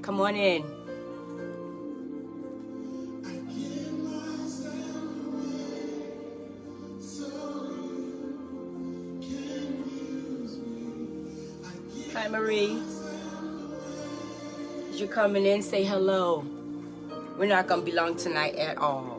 Come on in. Hi, Marie. As you're coming in, say hello. We're not going to be long tonight at all.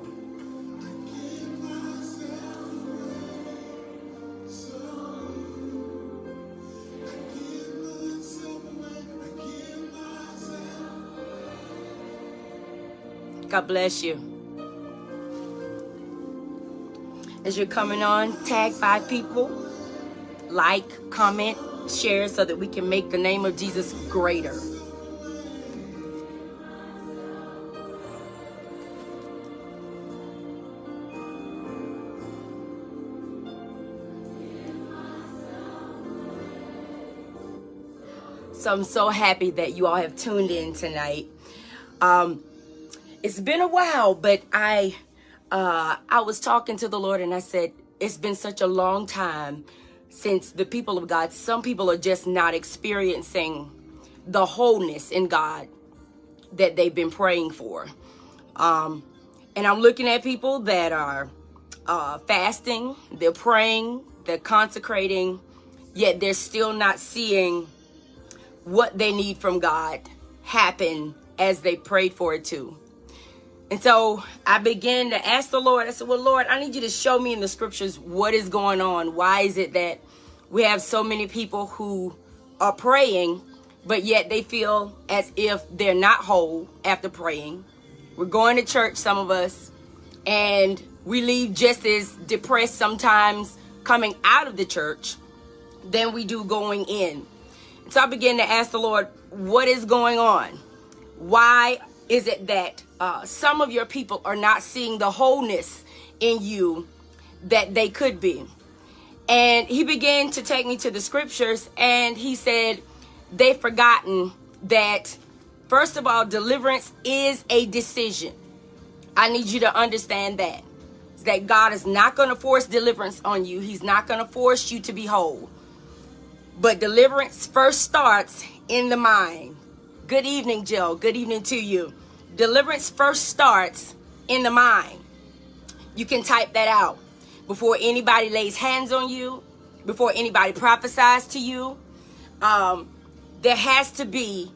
God bless you. As you're coming on, tag 5 people. Like, comment, share so that we can make the name of Jesus greater. So I'm so happy that you all have tuned in tonight. It's been a while, but I was talking to the Lord and I said, it's been such a long time since the people of God, some people are just not experiencing the wholeness in God that they've been praying for. And I'm looking at people that are fasting, they're praying, they're consecrating, yet they're still not seeing what they need from God happen as they prayed for it to. And so I began to ask the Lord, I said, well, Lord, I need you to show me in the scriptures what is going on. Why is it that we have so many people who are praying, but yet they feel as if they're not whole after praying? We're going to church, some of us, and we leave just as depressed sometimes coming out of the church than we do going in. So I began to ask the Lord, what is going on? Why is it that some of your people are not seeing the wholeness in you that they could be? And he began to take me to the scriptures, and he said they've forgotten that, first of all, deliverance is a decision. I need you to understand that God is not going to force deliverance on you. He's not going to force you to be whole. But deliverance first starts in the mind. Good evening, Jill. Good evening to you. Deliverance first starts in the mind. You can type that out. Before anybody lays hands on you, before anybody prophesies to you, there has to be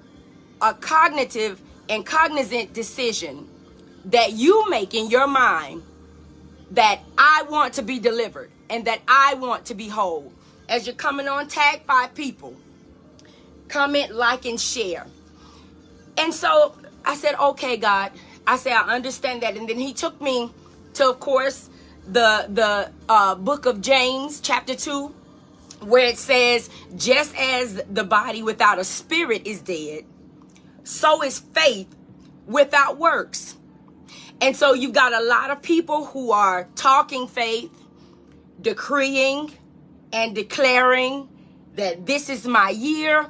a cognitive and cognizant decision that you make in your mind that I want to be delivered and that I want to be whole. As you're coming on, tag 5 people. Comment, like, and share. And so I said, okay, God. I said, I understand that. And then he took me to, of course, the book of James, chapter 2, where it says, just as the body without a spirit is dead, so is faith without works. And so you've got a lot of people who are talking faith, decreeing and declaring that this is my year,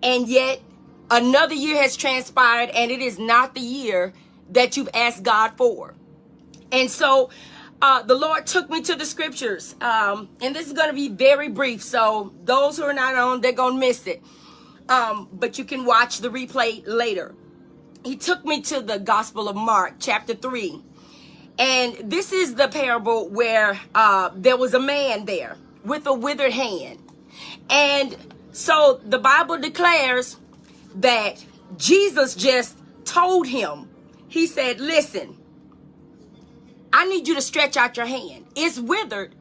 and yet another year has transpired and it is not the year that you've asked God for. And so the Lord took me to the scriptures, and this is going to be very brief, so those who are not on, they're going to miss it, but you can watch the replay later. He took me to the Gospel of Mark, chapter 3, and this is the parable where there was a man there with a withered hand. And so the Bible declares that Jesus just told him, he said, listen, I need you to stretch out your hand. It's withered.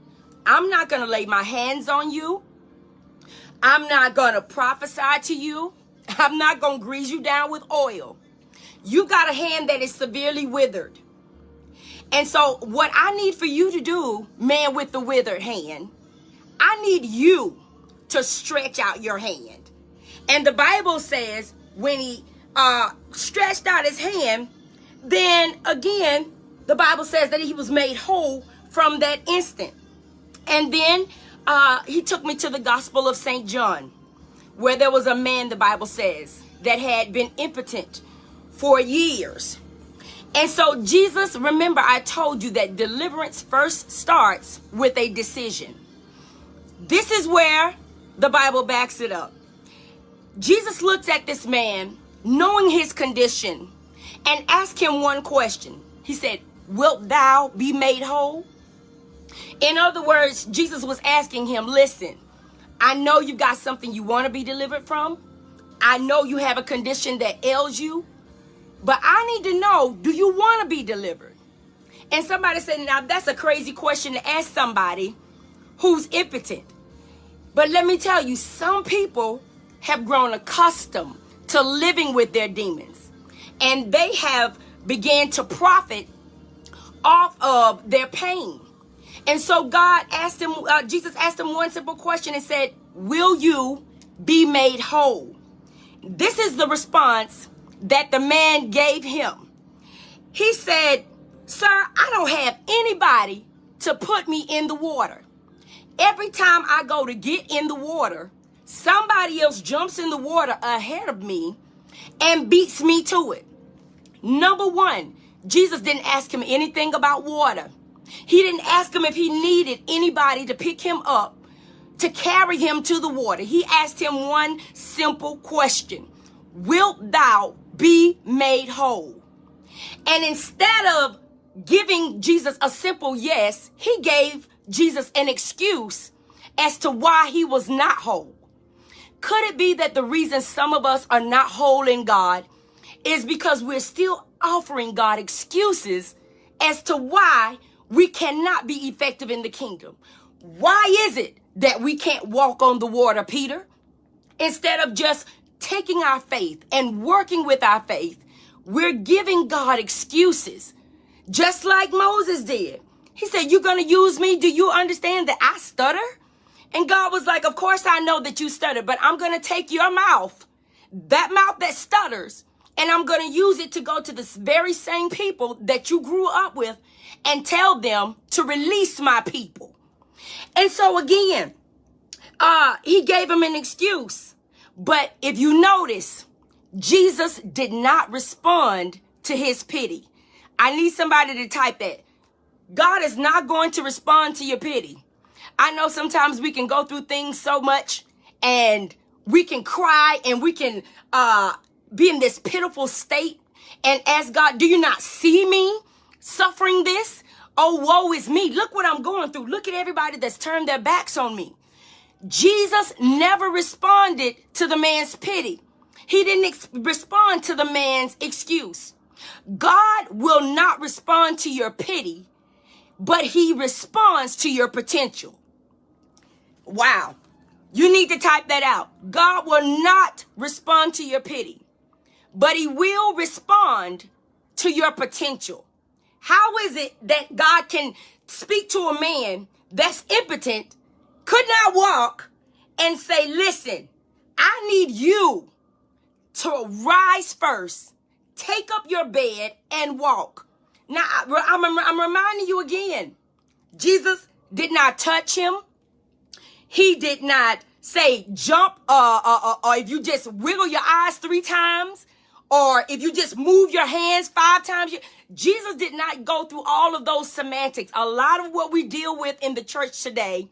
I'm not going to lay my hands on you. I'm not going to prophesy to you. I'm not going to grease you down with oil. You got a hand that is severely withered. And so what I need for you to do, man with the withered hand, I need you to stretch out your hand. And the Bible says when he stretched out his hand, then again, the Bible says that he was made whole from that instant. And then he took me to the Gospel of St. John, where there was a man, the Bible says, that had been impotent for years. And so Jesus, remember, I told you that deliverance first starts with a decision. This is where the Bible backs it up. Jesus looked at this man knowing his condition, and asked him one question. He said, wilt thou be made whole? In other words, Jesus was asking him, listen, I know you've got something you want to be delivered from. I know you have a condition that ails you, but I need to know, do you want to be delivered? And somebody said, now that's a crazy question to ask somebody who's impotent. But let me tell you, some people have grown accustomed to living with their demons, and they have began to profit off of their pain. And so God asked him, Jesus asked him one simple question and said, will you be made whole? This is the response that the man gave him. He said, sir, I don't have anybody to put me in the water. Every time I go to get in the water, somebody else jumps in the water ahead of me and beats me to it. Number one, Jesus didn't ask him anything about water. He didn't ask him if he needed anybody to pick him up, to carry him to the water. He asked him one simple question. Wilt thou be made whole? And instead of giving Jesus a simple yes, he gave Jesus an excuse as to why he was not whole. Could it be that the reason some of us are not whole in God is because we're still offering God excuses as to why we cannot be effective in the kingdom? Why is it that we can't walk on the water, Peter? Instead of just taking our faith and working with our faith, we're giving God excuses, just like Moses did. He said, you're going to use me? Do you understand that I stutter? And God was like, of course I know that you stutter, but I'm going to take your mouth, that mouth that stutters, and I'm going to use it to go to the very same people that you grew up with and tell them to release my people. And so again, he gave him an excuse. But if you notice, Jesus did not respond to his pity. I need somebody to type that. God is not going to respond to your pity. I know sometimes we can go through things so much and we can cry and we can be in this pitiful state and ask God, do you not see me suffering this? Oh, woe is me. Look what I'm going through. Look at everybody that's turned their backs on me. Jesus never responded to the man's pity. He didn't respond to the man's excuse. God will not respond to your pity, but he responds to your potential. Wow. You need to type that out. God will not respond to your pity, but he will respond to your potential. How is it that God can speak to a man that's impotent, could not walk, and say, listen, I need you to rise first, take up your bed and walk? Now, I'm reminding you again, Jesus did not touch him. He did not say jump, or if you just wiggle your eyes 3 times, or if you just move your hands 5 times. Jesus did not go through all of those semantics. A lot of what we deal with in the church today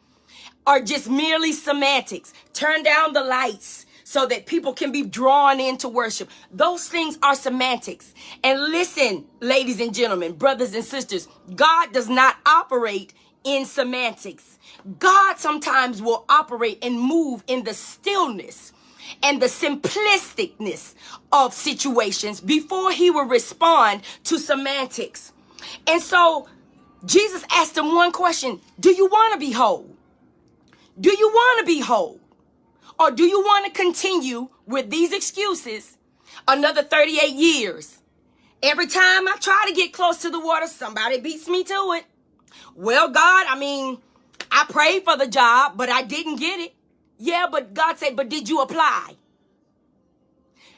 are just merely semantics. Turn down the lights so that people can be drawn into worship. Those things are semantics. And listen, ladies and gentlemen, brothers and sisters, God does not operate in semantics. God sometimes will operate and move in the stillness and the simplisticness of situations before he will respond to semantics. And so Jesus asked him one question. Do you want to be whole? Do you want to be whole? Or do you want to continue with these excuses another 38 years? Every time I try to get close to the water, somebody beats me to it. Well, God, I prayed for the job, but I didn't get it. Yeah, but God said, but did you apply?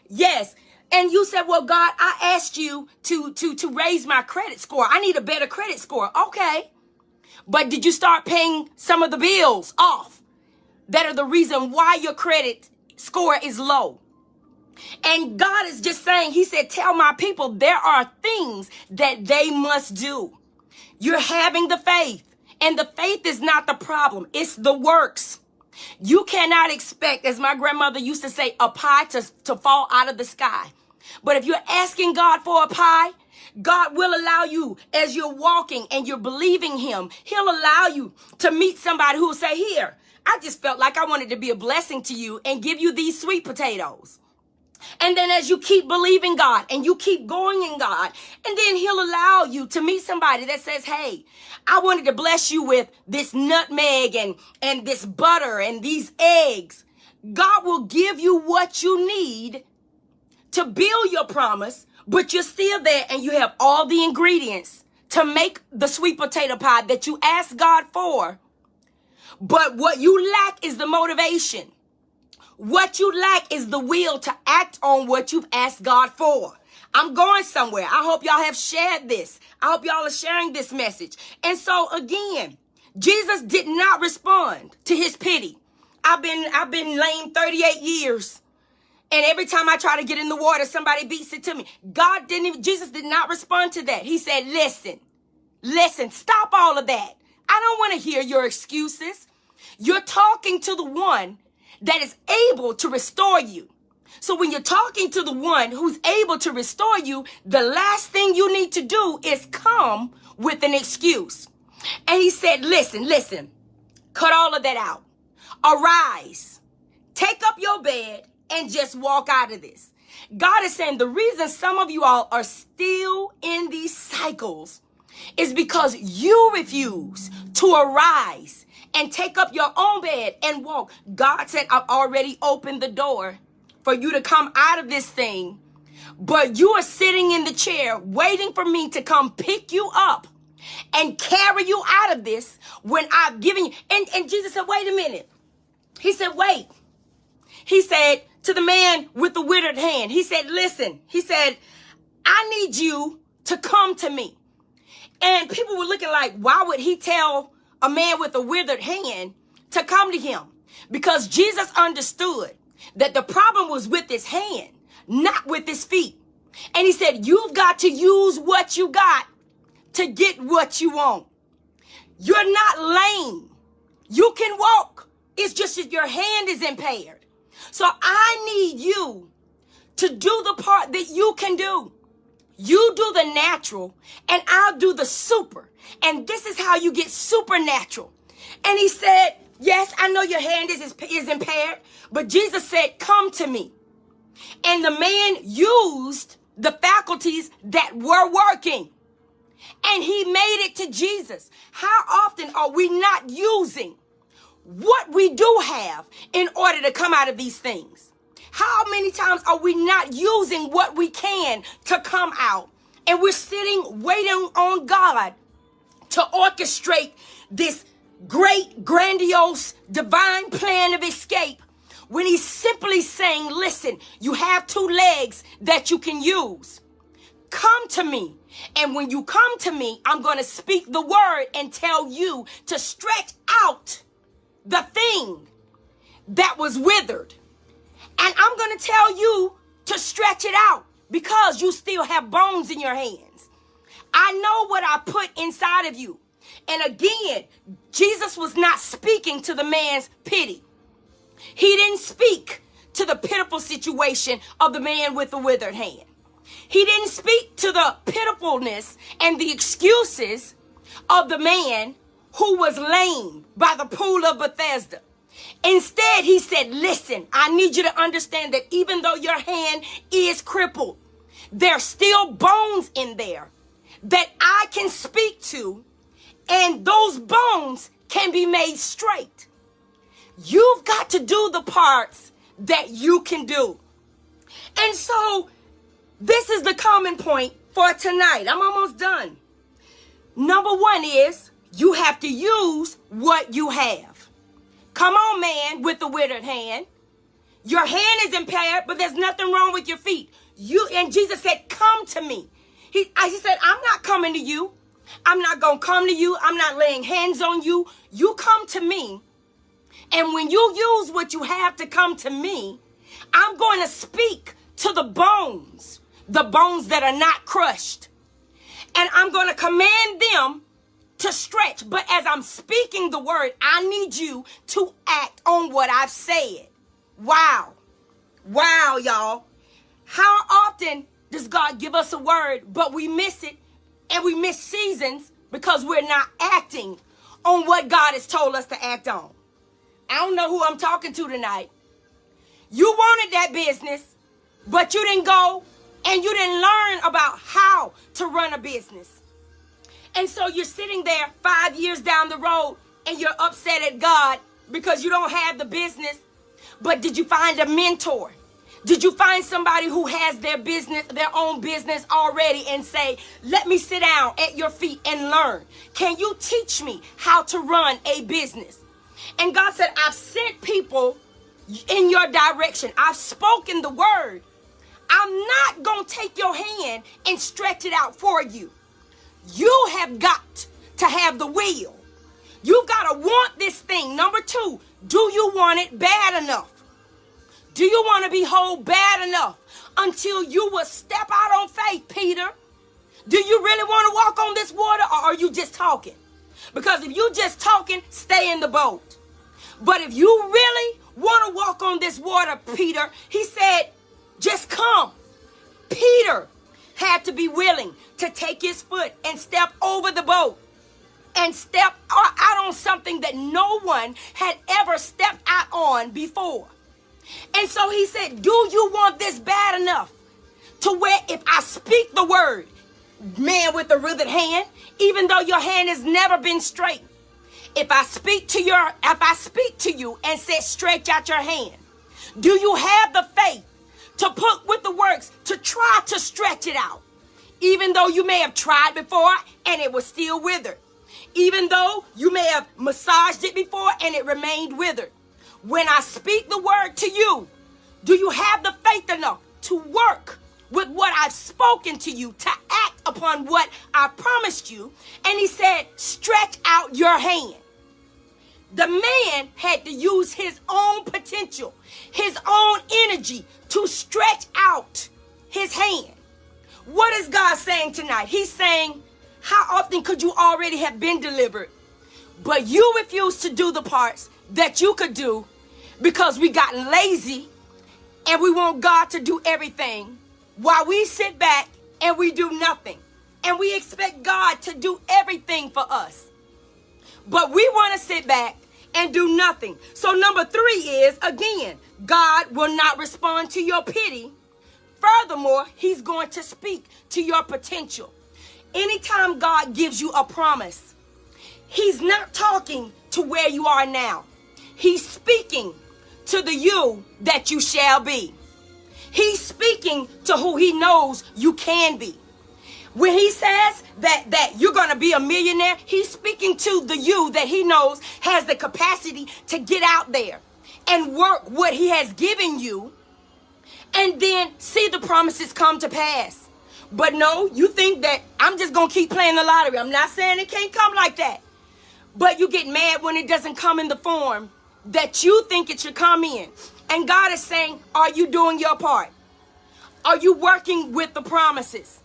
Yes. And you said, well, God, I asked you to raise my credit score. I need a better credit score. Okay. But did you start paying some of the bills off that are the reason why your credit score is low? And God is just saying, he said, tell my people there are things that they must do. You're having the faith, and the faith is not the problem. It's the works. You cannot expect, as my grandmother used to say, a pie to fall out of the sky. But if you're asking God for a pie, God will allow you, as you're walking and you're believing him, he'll allow you to meet somebody who will say, here, I just felt like I wanted to be a blessing to you and give you these sweet potatoes. And then as you keep believing God and you keep going in God, and then he'll allow you to meet somebody that says, hey, I wanted to bless you with this nutmeg and this butter and these eggs. God will give you what you need to build your promise, but you're still there and you have all the ingredients to make the sweet potato pie that you asked God for. But what you lack is the motivation. What you lack is the will to act on what you've asked God for. I'm going somewhere. I hope y'all have shared this. I hope y'all are sharing this message. And so again, Jesus did not respond to his pity. I've been lame 38 years. And every time I try to get in the water, somebody beats it to me. Jesus did not respond to that. He said, listen, stop all of that. I don't want to hear your excuses. You're talking to the one that is able to restore you. So when you're talking to the one who's able to restore you, the last thing you need to do is come with an excuse. And he said, listen, cut all of that out. Arise, take up your bed, and just walk out of this. God is saying the reason some of you all are still in these cycles is because you refuse to arise and take up your own bed and walk. God said, I've already opened the door for you to come out of this thing, but you are sitting in the chair waiting for me to come pick you up and carry you out of this when I've given you. And Jesus said, wait a minute. He said, wait. He said to the man with the withered hand, he said, listen, he said, I need you to come to me. And people were looking like, why would he tell a man with a withered hand to come to him? Because Jesus understood that the problem was with his hand, not with his feet. And he said, you've got to use what you got to get what you want. You're not lame. You can walk. It's just that your hand is impaired. So I need you to do the part that you can do. You do the natural and I'll do the super. And this is how you get supernatural. And he said, yes, I know your hand is impaired, but Jesus said, come to me. And the man used the faculties that were working. And he made it to Jesus. How often are we not using what we do have in order to come out of these things? How many times are we not using what we can to come out? And we're sitting waiting on God to orchestrate this great, grandiose, divine plan of escape when he's simply saying, listen, you have two legs that you can use. Come to me. And when you come to me, I'm going to speak the word and tell you to stretch out the thing that was withered. And I'm going to tell you to stretch it out because you still have bones in your hands. I know what I put inside of you. And again, Jesus was not speaking to the man's pity. He didn't speak to the pitiful situation of the man with the withered hand. He didn't speak to the pitifulness and the excuses of the man who was lame by the pool of Bethesda. Instead, he said, listen, I need you to understand that even though your hand is crippled, there's still bones in there that I can speak to, and those bones can be made straight. You've got to do the parts that you can do. And so this is the common point for tonight. I'm almost done. Number one is you have to use what you have. Come on, man, with the withered hand. Your hand is impaired, but there's nothing wrong with your feet. And Jesus said, come to me. He said, I'm not coming to you. I'm not going to come to you. I'm not laying hands on you. You come to me. And when you use what you have to come to me, I'm going to speak to the bones that are not crushed. And I'm going to command them to stretch. But as I'm speaking the word, I need you to act on what I've said. Wow. Wow, y'all. How often does God give us a word, but we miss it, and we miss seasons because we're not acting on what God has told us to act on? I don't know who I'm talking to tonight. You wanted that business, but you didn't go and you didn't learn about how to run a business. And so you're sitting there 5 years down the road and you're upset at God because you don't have the business. But did you find a mentor? Did you find somebody who has their business, their own business already, and say, let me sit down at your feet and learn? Can you teach me how to run a business? And God said, I've sent people in your direction. I've spoken the word. I'm not going to take your hand and stretch it out for you. You have got to have the will. You've got to want this thing. Number 2, do you want it bad enough? Do you want to be whole bad enough until you will step out on faith, Peter? Do you really want to walk on this water, or are you just talking? Because if you just talking, stay in the boat. But if you really want to walk on this water, Peter, he said, just come. Peter had to be willing to take his foot and step over the boat and step out on something that no one had ever stepped out on before. And so he said, do you want this bad enough to where if I speak the word, man with a withered hand, even though your hand has never been straight, if I speak to you and say, stretch out your hand, do you have the faith to put with the works to try to stretch it out? Even though you may have tried before and it was still withered. Even though you may have massaged it before and it remained withered. When I speak the word to you, do you have the faith enough to work with what I've spoken to you, to act upon what I promised you? And he said, stretch out your hand. The man had to use his own potential, his own energy to stretch out his hand. What is God saying tonight? He's saying, how often could you already have been delivered, but you refuse to do the parts that you could do because we got lazy and we want God to do everything while we sit back and we do nothing. And we expect God to do everything for us. But we want to sit back and do nothing. So number 3 is, again, God will not respond to your pity. Furthermore, he's going to speak to your potential. Anytime God gives you a promise, he's not talking to where you are now. He's speaking to the you that you shall be. He's speaking to who he knows you can be. When he says that you're going to be a millionaire, he's speaking to the you that he knows has the capacity to get out there and work what he has given you and then see the promises come to pass. But no, you think that I'm just going to keep playing the lottery. I'm not saying it can't come like that. But you get mad when it doesn't come in the form that you think it should come in. And God is saying, are you doing your part? Are you working with the promises?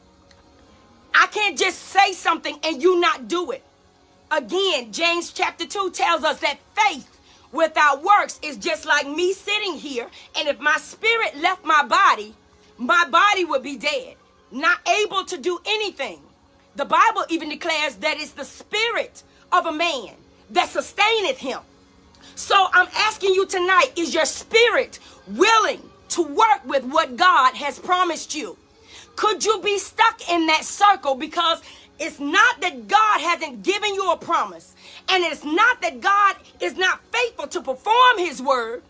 I can't just say something and you not do it. Again, James chapter 2 tells us that faith without works is just like me sitting here. And if my spirit left my body would be dead, not able to do anything. The Bible even declares that it's the spirit of a man that sustaineth him. So I'm asking you tonight, is your spirit willing to work with what God has promised you? Could you be stuck in that circle because it's not that God hasn't given you a promise, and it's not that God is not faithful to perform his word,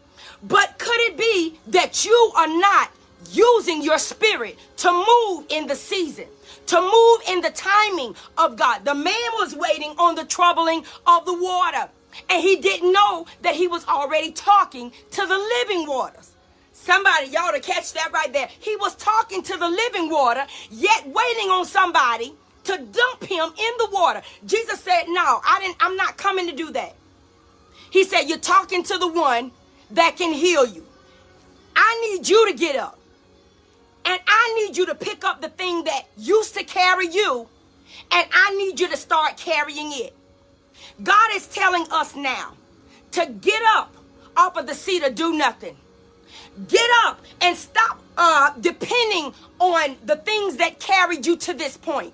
but could it be that you are not using your spirit to move in the season, to move in the timing of God? The man was waiting on the troubling of the water, and he didn't know that he was already talking to the living waters. Somebody, y'all to catch that right there. He was talking to the living water, yet waiting on somebody to dump him in the water. Jesus said, no, I'm not coming to do that. He said, you're talking to the one that can heal you. I need you to get up. And I need you to pick up the thing that used to carry you, and I need you to start carrying it. God is telling us now to get up off of the seat of do nothing. Get up and stop depending on the things that carried you to this point.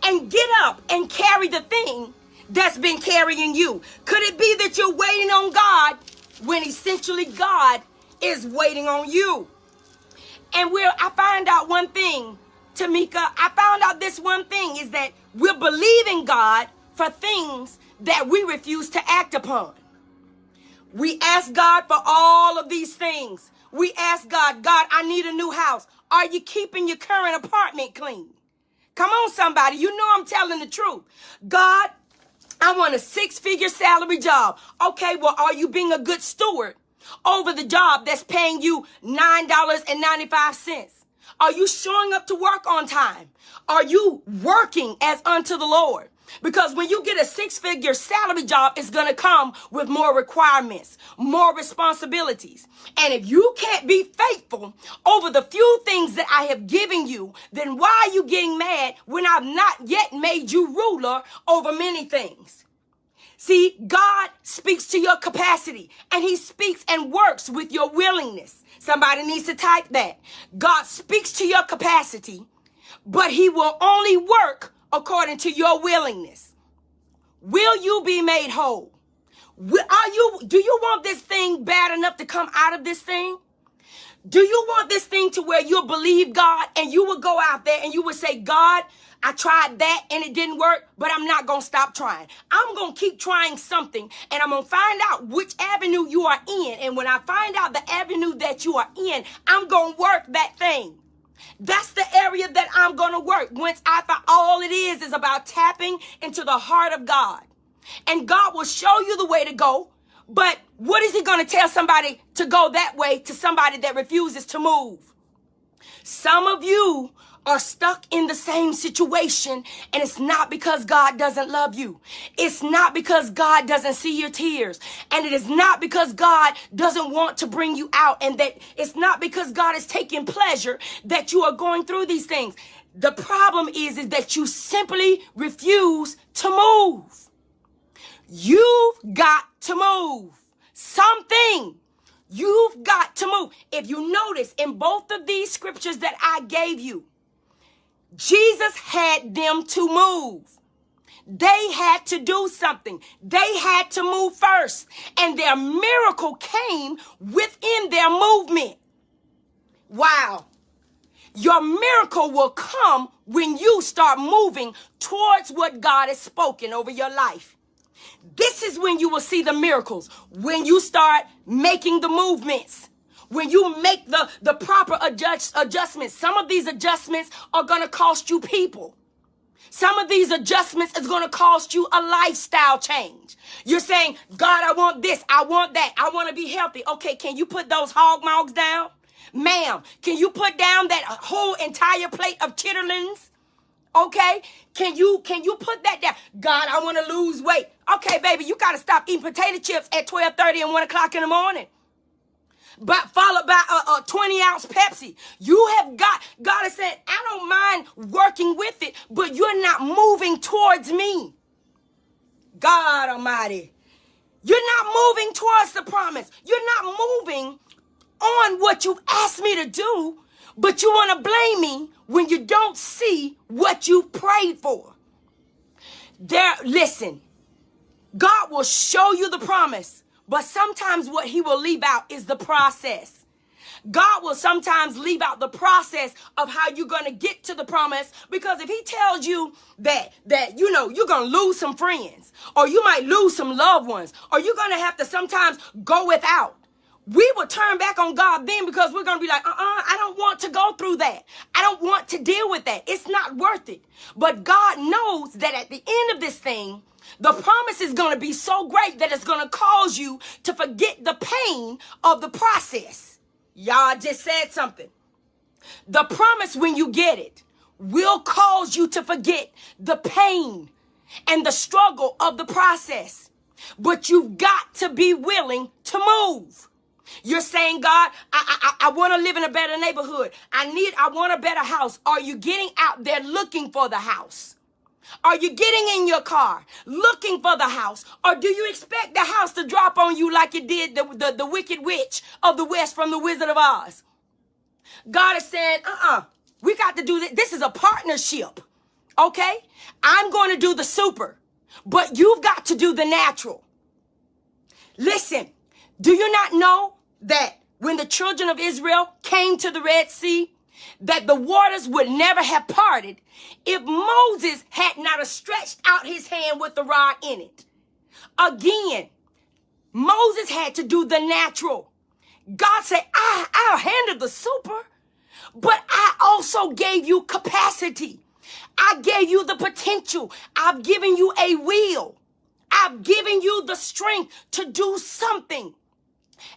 And get up and carry the thing that's been carrying you. Could it be that you're waiting on God when essentially God is waiting on you? And I find out one thing, Tamika, I found out this one thing is that we're believing God for things that we refuse to act upon. We ask God for all of these things. We ask God, God, I need a new house. Are you keeping your current apartment clean? Come on, somebody. You know I'm telling the truth. God, I want a 6-figure salary job. Okay, well, are you being a good steward over the job that's paying you $9.95? Are you showing up to work on time? Are you working as unto the Lord? Because when you get a 6-figure salary job, it's going to come with more requirements, more responsibilities. And if you can't be faithful over the few things that I have given you, then why are you getting mad when I've not yet made you ruler over many things? See, God speaks to your capacity, and he speaks and works with your willingness. Somebody needs to type that. God speaks to your capacity, but he will only work according to your willingness. Will you be made whole? Do you want this thing bad enough to come out of this thing? Do you want this thing to where you'll believe God and you will go out there and you will say, God, I tried that and it didn't work, but I'm not going to stop trying. I'm going to keep trying something, and I'm going to find out which avenue you are in. And when I find out the avenue that you are in, I'm going to work that thing. That's the area that I'm going to work. Once I find all it is about tapping into the heart of God. And God will show you the way to go. But what is he going to tell somebody to go that way to somebody that refuses to move? Some of you are stuck in the same situation, and it's not because God doesn't love you. It's not because God doesn't see your tears, and it is not because God doesn't want to bring you out, and that it's not because God is taking pleasure that you are going through these things. The problem is that you simply refuse to move. You've got to move. Something. You've got to move. If you notice in both of these scriptures that I gave you, Jesus had them to move. They had to do something. They had to move first. And their miracle came within their movement. Wow. Your miracle will come when you start moving towards what God has spoken over your life. This is when you will see the miracles. When you start making the movements. When you make the proper adjustments. Some of these adjustments are going to cost you people. Some of these adjustments is going to cost you a lifestyle change. You're saying, God, I want this. I want that. I want to be healthy. Okay, can you put those hog mogs down? Ma'am, can you put down that whole entire plate of chitterlings? Okay, can you put that down? God, I want to lose weight. Okay, baby, you got to stop eating potato chips at 12:30 and 1 o'clock in the morning. But followed by a 20-ounce Pepsi. You have got, God is saying, I don't mind working with it, but you're not moving towards me. God Almighty. You're not moving towards the promise. You're not moving on what you've asked me to do, but you want to blame me when you don't see what you prayed for. Listen, God will show you the promise. But sometimes what he will leave out is the process. God will sometimes leave out the process of how you're going to get to the promise, because if he tells you that you know, you're going to lose some friends, or you might lose some loved ones, or you're going to have to sometimes go without, we will turn back on God then, because we're going to be like, I don't want to go through that. I don't want to deal with that. It's not worth it. But God knows that at the end of this thing, the promise is going to be so great that it's going to cause you to forget the pain of the process. Y'all just said something. The promise, when you get it, will cause you to forget the pain and the struggle of the process. But you've got to be willing to move. You're saying, God, I want to live in a better neighborhood. I want a better house. Are you getting out there looking for the house? Are you getting in your car looking for the house? Or do you expect the house to drop on you like it did the wicked witch of the West from the Wizard of Oz? God is saying, we got to do this. This is a partnership, okay? I'm going to do the super, but you've got to do the natural. Listen, do you not know that when the children of Israel came to the Red Sea, that the waters would never have parted if Moses had not stretched out his hand with the rod in it? Again, Moses had to do the natural. God said, I'll handle the super, but I also gave you capacity. I gave you the potential. I've given you a will. I've given you the strength to do something.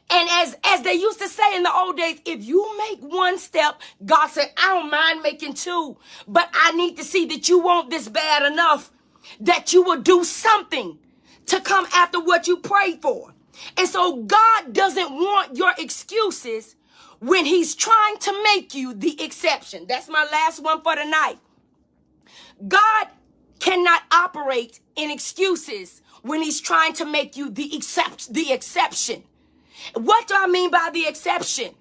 And as they used to say in the old days, if you make one step, God said, I don't mind making two, but I need to see that you want this bad enough that you will do something to come after what you prayed for. And so God doesn't want your excuses when he's trying to make you the exception. That's my last one for tonight. God cannot operate in excuses when he's trying to make you the exception. What do I mean by the exception?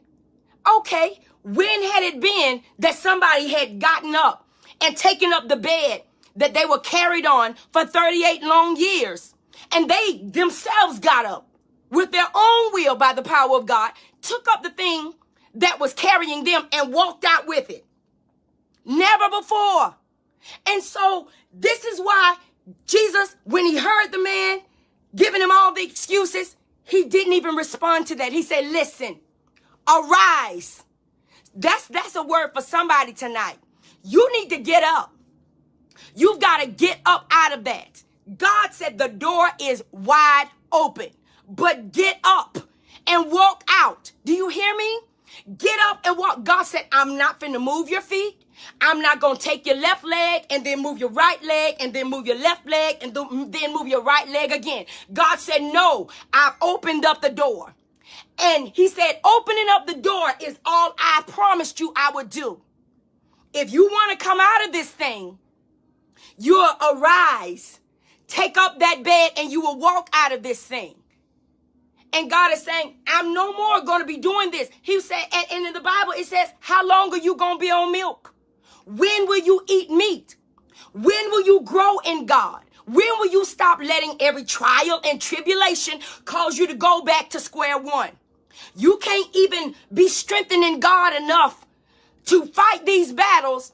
Okay, when had it been that somebody had gotten up and taken up the bed that they were carried on for 38 long years, and they themselves got up with their own will by the power of God, took up the thing that was carrying them and walked out with it? Never before. And so this is why Jesus, when he heard the man giving him all the excuses, he didn't even respond to that. He said, listen, arise. That's a word for somebody tonight. You need to get up. You've got to get up out of that. God said the door is wide open, but get up and walk out. Do you hear me? Get up and walk. God said, I'm not finna move your feet. I'm not going to take your left leg and then move your right leg and then move your left leg and then move your right leg again. God said, no, I've opened up the door. And he said, opening up the door is all I promised you I would do. If you want to come out of this thing, you'll arise, take up that bed, and you will walk out of this thing. And God is saying, I'm no more going to be doing this. He said, and in the Bible, it says, how long are you going to be on milk? When will you eat meat? When will you grow in God? When will you stop letting every trial and tribulation cause you to go back to square one? You can't even be strengthened in God enough to fight these battles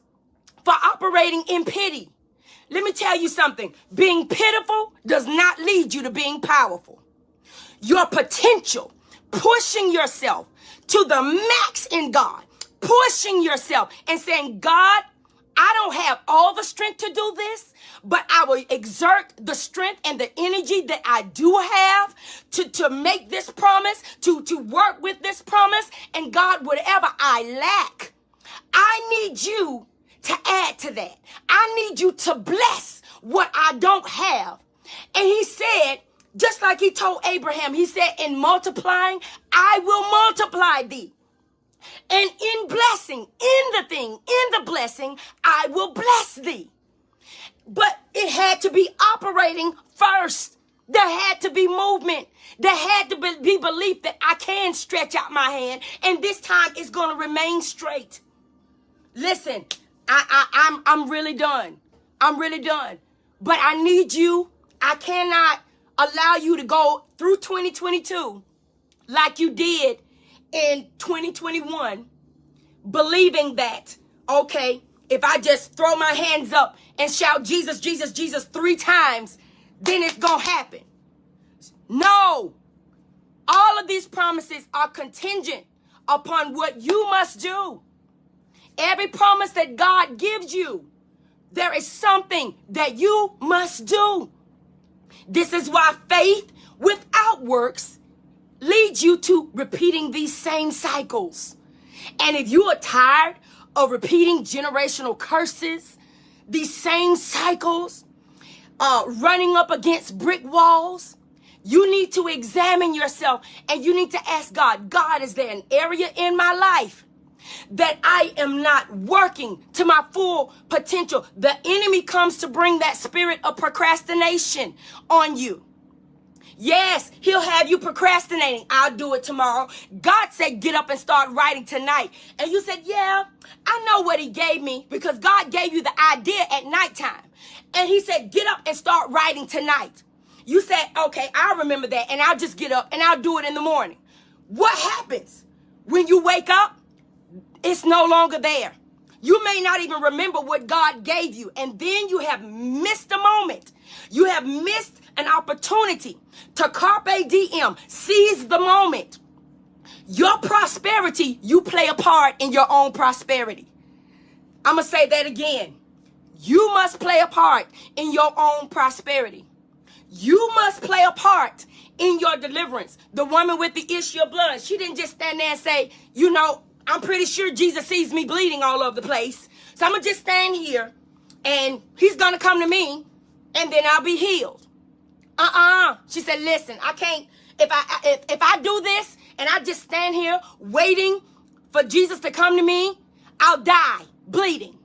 for operating in pity. Let me tell you something. Being pitiful does not lead you to being powerful. Your potential, pushing yourself to the max in God, pushing yourself and saying, God, I don't have all the strength to do this, but I will exert the strength and the energy that I do have to make this promise, to work with this promise. And God, whatever I lack, I need you to add to that. I need you to bless what I don't have. And he said, just like he told Abraham, he said, in multiplying, I will multiply thee. And in blessing, in the thing, in the blessing, I will bless thee. But it had to be operating first. There had to be movement. There had to be belief that I can stretch out my hand, and this time it's going to remain straight. Listen, I'm really done. I'm really done. But I need you. I cannot allow you to go through 2022 like you did in 2021, believing that, okay, if I just throw my hands up and shout Jesus, Jesus, Jesus 3 times, then it's going to happen. No. All of these promises are contingent upon what you must do. Every promise that God gives you, there is something that you must do. This is why faith without works leads you to repeating these same cycles. And if you are tired of repeating generational curses, these same cycles, running up against brick walls, you need to examine yourself and you need to ask God, God, is there an area in my life that I am not working to my full potential. The enemy comes to bring that spirit of procrastination on you. Yes, he'll have you procrastinating. I'll do it tomorrow. God said, get up and start writing tonight. And you said, yeah, I know what he gave me, because God gave you the idea at nighttime. And he said, get up and start writing tonight. You said, okay, I remember that. And I'll just get up and I'll do it in the morning. What happens when you wake up? It's no longer there. You may not even remember what God gave you. And then you have missed a moment. You have missed an opportunity to carpe diem, seize the moment. Your prosperity, you play a part in your own prosperity. I'm going to say that again. You must play a part in your own prosperity. You must play a part in your deliverance. The woman with the issue of blood, she didn't just stand there and say, you know, I'm pretty sure Jesus sees me bleeding all over the place, so I'm going to just stand here and he's going to come to me and then I'll be healed. She said, listen, I can't, if I do this and I just stand here waiting for Jesus to come to me, I'll die bleeding.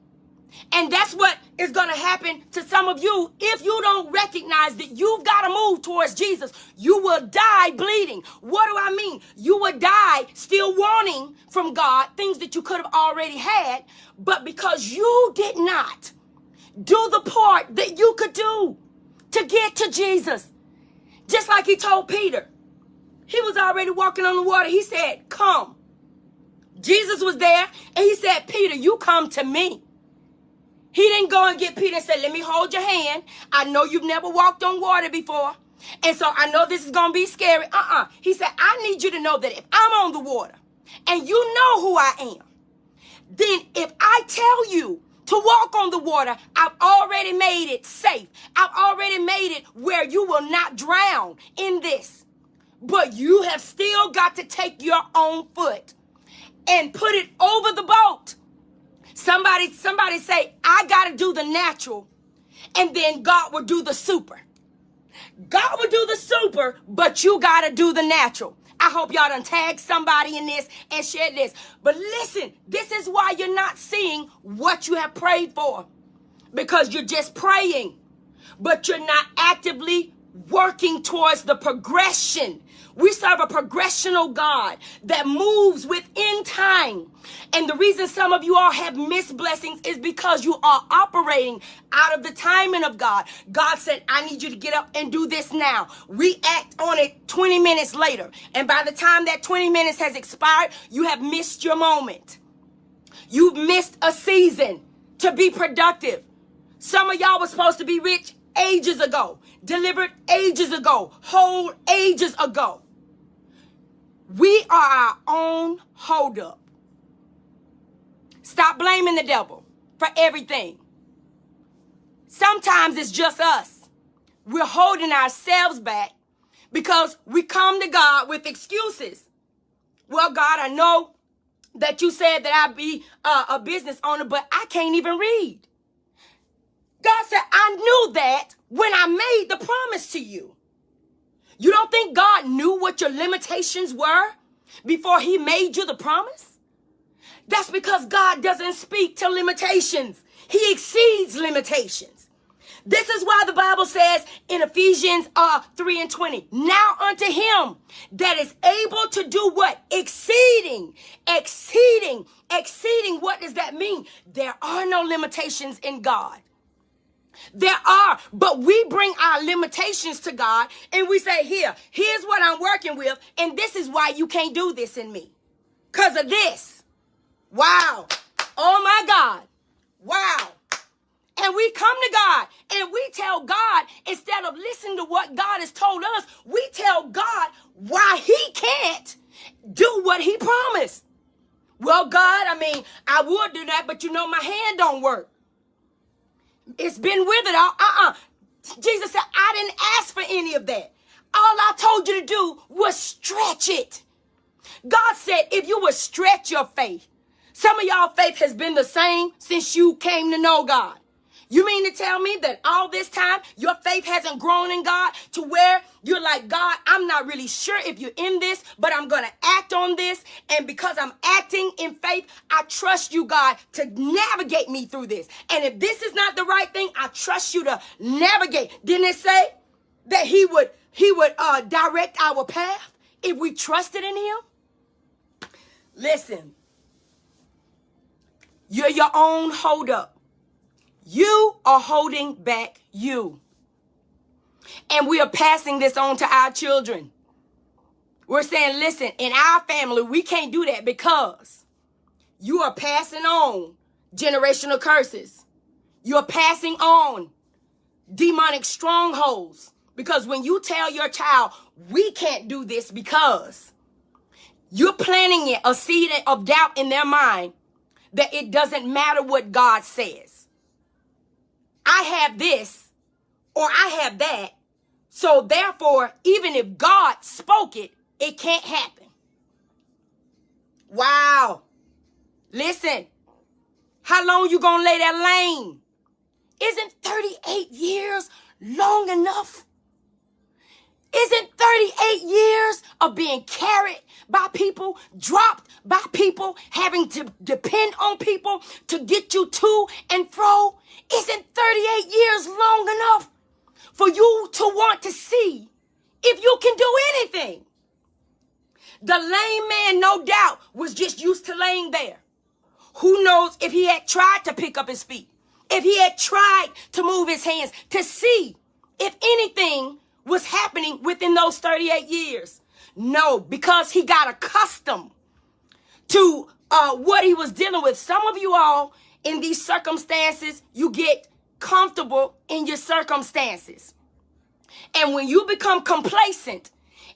And that's what is going to happen to some of you if you don't recognize that you've got to move towards Jesus. You will die bleeding. What do I mean? You will die still wanting from God things that you could have already had, but because you did not do the part that you could do to get to Jesus. Just like he told Peter. He was already walking on the water. He said, come. Jesus was there and he said, Peter, you come to me. He didn't go and get Peter and say, let me hold your hand. I know you've never walked on water before, and so I know this is going to be scary. He said, I need you to know that if I'm on the water and you know who I am, then if I tell you to walk on the water, I've already made it safe. I've already made it where you will not drown in this. But you have still got to take your own foot and put it over the boat. Somebody say, I got to do the natural, and then God will do the super. God will do the super, but you got to do the natural. I hope y'all done tag somebody in this and share this. But listen, this is why you're not seeing what you have prayed for. Because you're just praying, but you're not actively working towards the progression. We serve a progressional God that moves within time. And the reason some of you all have missed blessings is because you are operating out of the timing of God. God said, I need you to get up and do this now. React on it 20 minutes later. And by the time that 20 minutes has expired, you have missed your moment. You've missed a season to be productive. Some of y'all were supposed to be rich ages ago, delivered ages ago, whole ages ago. We are our own holdup. Stop blaming the devil for everything. Sometimes it's just us. We're holding ourselves back because we come to God with excuses. Well, God, I know that you said that I'd be a business owner, but I can't even read. God said, I knew that when I made the promise to you. You don't think God knew what your limitations were before he made you the promise? That's because God doesn't speak to limitations. He exceeds limitations. This is why the Bible says in Ephesians 3:20, now unto him that is able to do what? Exceeding. What does that mean? There are no limitations in God. There are, but we bring our limitations to God and we say, here's what I'm working with, and this is why you can't do this in me. Because of this. Wow. Oh my God. Wow. And we come to God and we tell God, instead of listening to what God has told us, we tell God why he can't do what he promised. Well, God, I would do that, but my hand don't work. It's been withered. Jesus said, I didn't ask for any of that. All I told you to do was stretch it. God said, if you would stretch your faith, some of y'all faith has been the same since you came to know God. You mean to tell me that all this time your faith hasn't grown in God to where you're like, God, I'm not really sure if you're in this, but I'm going to act on this. And because I'm acting in faith, I trust you, God, to navigate me through this. And if this is not the right thing, I trust you to navigate. Didn't it say that he would direct our path if we trusted in him? Listen, you're your own holdup. You are holding back you. And we are passing this on to our children. We're saying, listen, in our family, we can't do that because you are passing on generational curses. You're passing on demonic strongholds. Because when you tell your child, we can't do this because you're planting a seed of doubt in their mind that it doesn't matter what God says. I have this or I have that. So therefore, even if God spoke it, it can't happen. Wow. Listen, how long you gonna lay that lane? Isn't 38 years long enough? Isn't 38 years of being carried by people, dropped by people, having to depend on people to get you to and fro? Isn't 38 years long enough for you to want to see if you can do anything? The lame man, no doubt, was just used to laying there. Who knows if he had tried to pick up his feet, if he had tried to move his hands to see if anything was happening within those 38 years. No, because he got accustomed to what he was dealing with. Some of you all in these circumstances, you get comfortable in your circumstances. And when you become complacent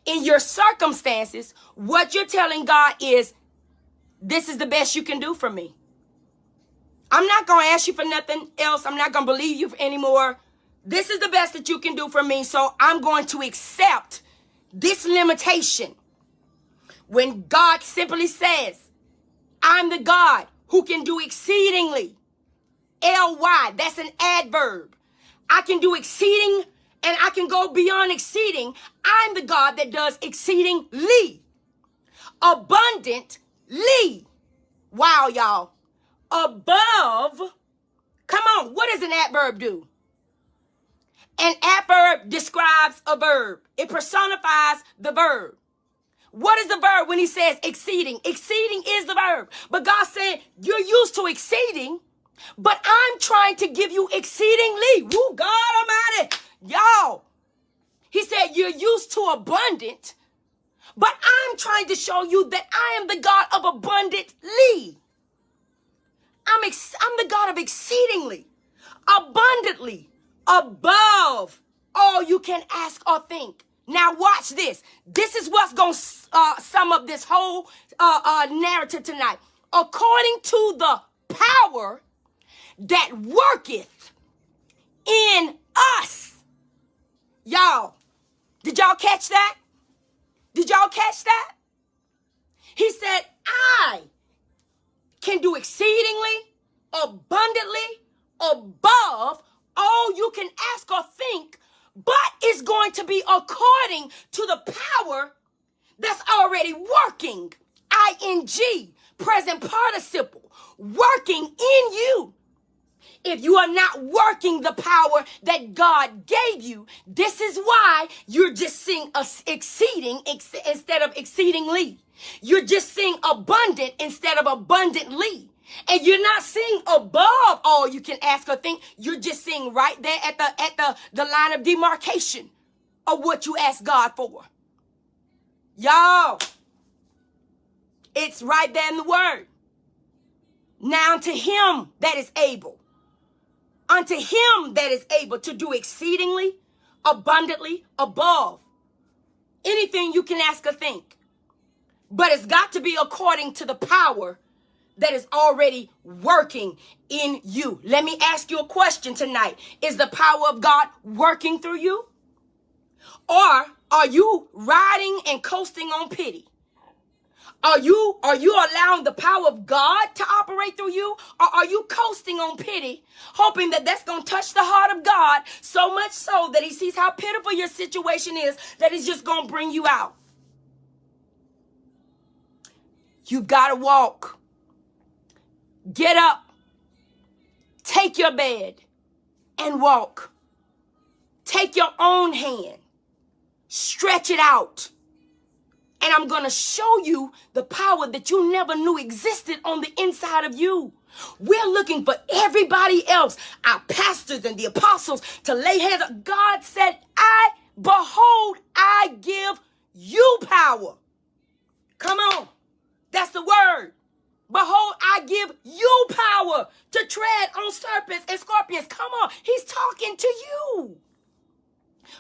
in your circumstances, what you're telling God is, this is the best you can do for me. I'm not going to ask you for nothing else. I'm not going to believe you anymore. This is the best that you can do for me, so I'm going to accept this limitation. When God simply says, I'm the God who can do exceedingly. L-Y, that's an adverb. I can do exceeding and I can go beyond exceeding. I'm the God that does exceedingly. Abundantly. Wow, y'all. Above. Come on, what does an adverb do? An adverb describes a verb. It personifies the verb. What is the verb when he says exceeding? Exceeding is the verb. But God's saying, you're used to exceeding, but I'm trying to give you exceedingly. Woo, God Almighty. Y'all. He said, you're used to abundant, but I'm trying to show you that I am the God of abundantly. I'm the God of exceedingly, abundantly, above all you can ask or think. Now watch this. This is what's going to sum up this whole narrative tonight. According to the power that worketh in us. Y'all, did y'all catch that? Did y'all catch that? He said, I can do exceedingly, abundantly, above all you can ask or think, but it's going to be according to the power that's already working. I-N-G, present participle, working in you. If you are not working the power that God gave you, this is why you're just seeing exceeding instead of exceedingly. You're just seeing abundant instead of abundantly. And you're not seeing above all you can ask or think. You're just seeing right there at the line of demarcation of what you ask God for. Y'all, it's right there in the word. Now to him that is able, unto him that is able to do exceedingly, abundantly, above anything you can ask or think. But it's got to be according to the power that is already working in you. Let me ask you a question tonight. Is the power of God working through you? Or are you riding and coasting on pity? Are you allowing the power of God to operate operate through you? Or are you coasting on pity, hoping that that's going to touch the heart of God so much so that he sees how pitiful your situation is that he's just going to bring you out? You've got to walk. Get up. Take your bed and walk. Take your own hand. Stretch it out. And I'm going to show you the power that you never knew existed on the inside of you. We're looking for everybody else, our pastors and the apostles, to lay hands on. God said, behold, I give you power. Come on. That's the word. Behold, I give you power to tread on serpents and scorpions. Come on. He's talking to you.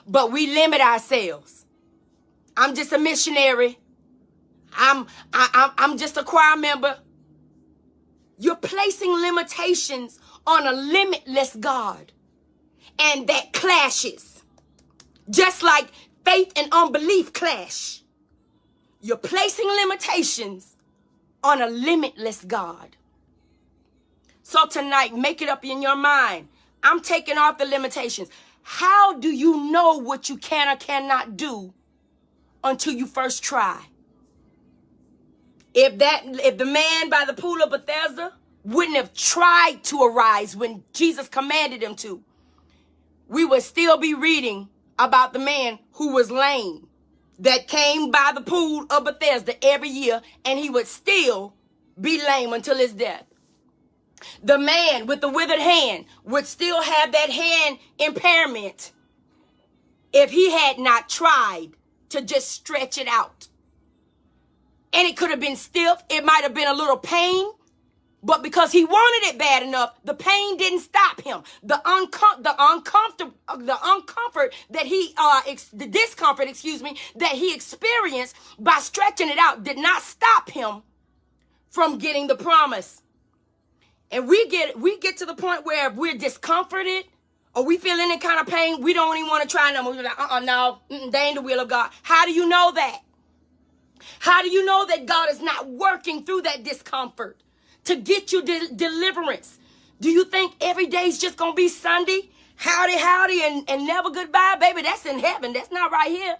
But we limit ourselves. I'm just a missionary. I'm just a choir member. You're placing limitations on a limitless God. And that clashes. Just like faith and unbelief clash. You're placing limitations on a limitless God. So tonight, make it up in your mind. I'm taking off the limitations. How do you know what you can or cannot do until you first try? If the man by the pool of Bethesda wouldn't have tried to arise when Jesus commanded him to, we would still be reading about the man who was lame that came by the pool of Bethesda every year, and he would still be lame until his death. The man with the withered hand would still have that hand impairment if he had not tried to just stretch it out. And it could have been stiff. It might have been a little pain. But because he wanted it bad enough, the pain didn't stop him. The discomfort, that he experienced by stretching it out did not stop him from getting the promise. And we get to the point where if we're discomforted or we feel any kind of pain, we don't even want to try no more. We're like, no, that ain't the will of God. How do you know that? How do you know that God is not working through that discomfort to get you deliverance? Do you think every day is just going to be Sunday? Howdy, and never goodbye? Baby, that's in heaven. That's not right here.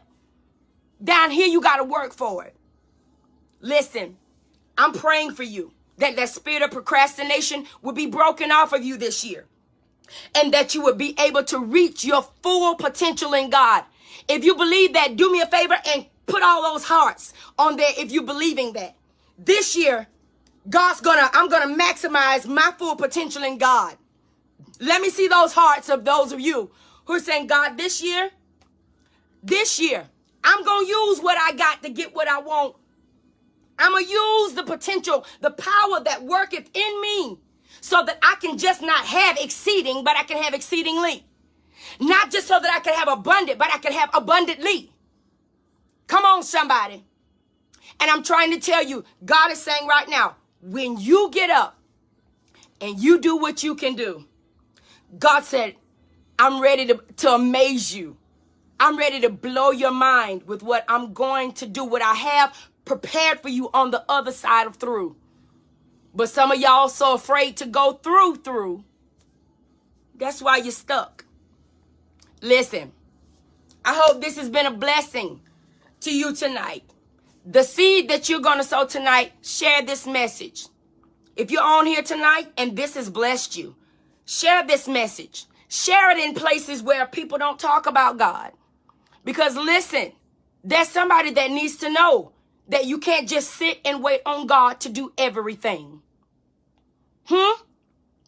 Down here, you got to work for it. Listen, I'm praying for you that spirit of procrastination will be broken off of you this year. And that you will be able to reach your full potential in God. If you believe that, do me a favor and put all those hearts on there if you believing that. This year, I'm gonna maximize my full potential in God. Let me see those hearts of those of you who are saying, God, this year, I'm gonna use what I got to get what I want. I'm gonna use the potential, the power that worketh in me, so that I can just not have exceeding, but I can have exceedingly. Not just so that I can have abundant, but I can have abundantly. Come on, somebody. And I'm trying to tell you, God is saying right now, when you get up and you do what you can do, God said, I'm ready to amaze you. I'm ready to blow your mind with what I'm going to do, what I have prepared for you on the other side of through. But some of y'all so afraid to go through. That's why you're stuck. Listen, I hope this has been a blessing to you tonight. The seed that you're going to sow tonight, share this message. If you're on here tonight and this has blessed you, share this message. Share it in places where people don't talk about God. Because listen, there's somebody that needs to know that you can't just sit and wait on God to do everything.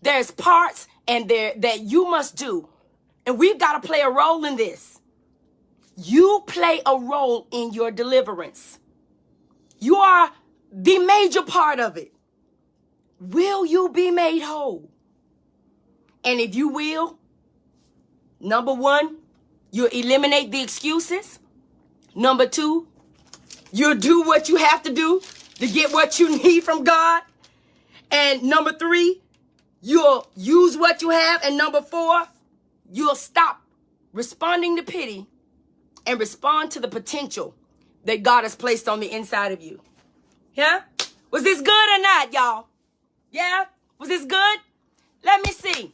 There's parts and that you must do. And we've got to play a role in this. You play a role in your deliverance. You are the major part of it. Will you be made whole? And if you will, number one, you'll eliminate the excuses. Number two, you'll do what you have to do to get what you need from God. And number three, you'll use what you have. And number four, you'll stop responding to pity and respond to the potential that God has placed on the inside of you. Yeah? Was this good or not, y'all? Yeah? Was this good? Let me see.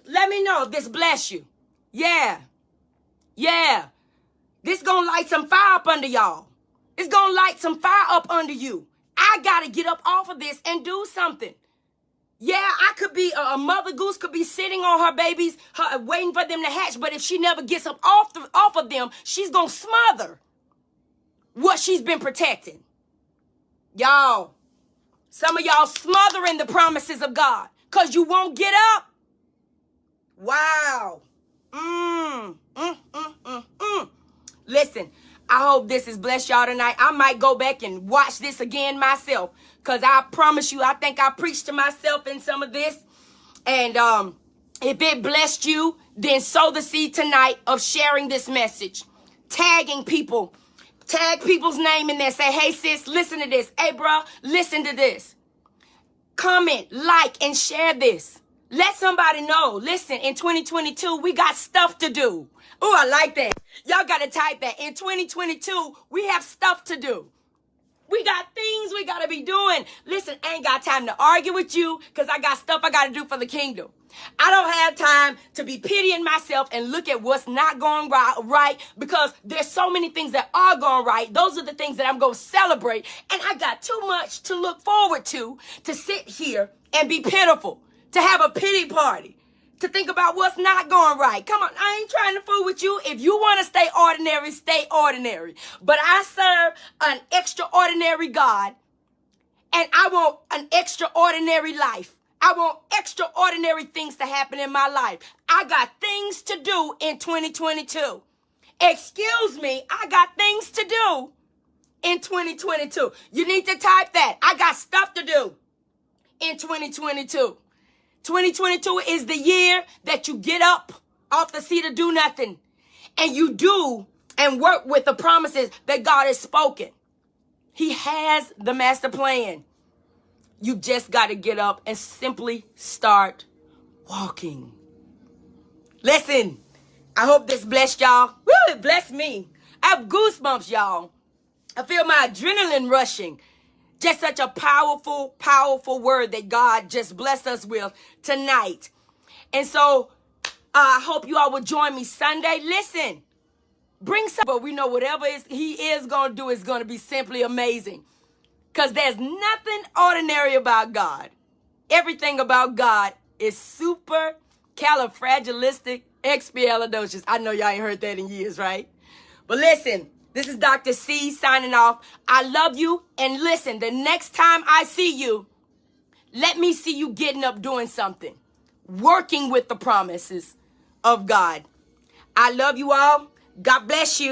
Let me know if this bless you. Yeah. Yeah. This gonna light some fire up under y'all. It's gonna light some fire up under you. I gotta get up off of this and do something. Yeah, I could be, a mother goose could be sitting on her babies, waiting for them to hatch, but if she never gets up off of them, she's gonna smother what she's been protecting. Y'all, some of y'all smothering the promises of God because you won't get up. Wow. Listen, I hope this has blessed y'all tonight. I might go back and watch this again myself because I promise you, I think I preached to myself in some of this. And if it blessed you, then sow the seed tonight of sharing this message, tagging people. Tag people's name in there. Say, hey, sis, listen to this. Hey, bro, listen to this. Comment, like, and share this. Let somebody know. Listen, in 2022, we got stuff to do. Oh, I like that. Y'all got to type that. In 2022, we have stuff to do. We got things we got to be doing. Listen, I ain't got time to argue with you because I got stuff I got to do for the kingdom. I don't have time to be pitying myself and look at what's not going right because there's so many things that are going right. Those are the things that I'm going to celebrate. And I got too much to look forward to sit here and be pitiful, to have a pity party, to think about what's not going right. Come on, I ain't trying to fool with you. If you want to stay ordinary, stay ordinary. But I serve an extraordinary God, and I want an extraordinary life. I want extraordinary things to happen in my life. I got things to do in 2022. Excuse me, I got things to do in 2022. You need to type that. I got stuff to do in 2022. 2022 is the year that you get up off the seat of do nothing and you do and work with the promises that God has spoken. He has the master plan. You just got to get up and simply start walking. Listen, I hope this blessed y'all. Woo, it blessed me. I have goosebumps, y'all. I feel my adrenaline rushing. Just such a powerful, powerful word that God just blessed us with tonight. And so I hope you all will join me Sunday. Listen, bring some, but we know whatever he is going to do is going to be simply amazing. Because there's nothing ordinary about God. Everything about God is super califragilisticexpialidocious. I know y'all ain't heard that in years, right? But listen. This is Dr. C signing off. I love you. And listen, the next time I see you, let me see you getting up doing something. Working with the promises of God. I love you all. God bless you.